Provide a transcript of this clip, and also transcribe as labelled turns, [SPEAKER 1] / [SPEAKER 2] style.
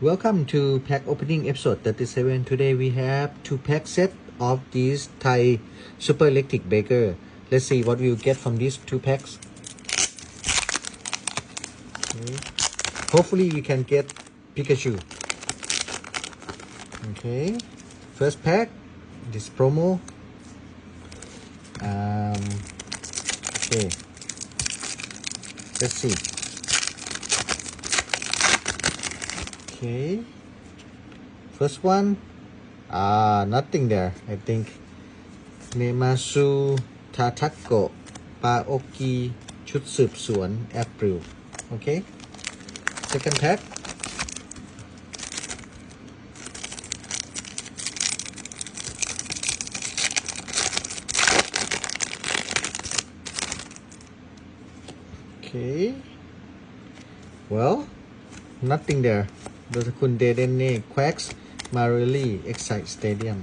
[SPEAKER 1] Welcome to pack opening episode 37. Today we have 2-pack set of these Thai super electric baker. Let's see what we'll get from these 2 packs. Okay. Hopefully we can get Pikachu. Okay, first pack, this promo. Okay, let's see. Okay, first one, nothing there. I think Nemasu Tatako Paoki ชุดสืบสวน April. Okay, second pack. Okay, well, nothing there. โดยคุณเดเดนเน่ Quacks Marley Excite Stadium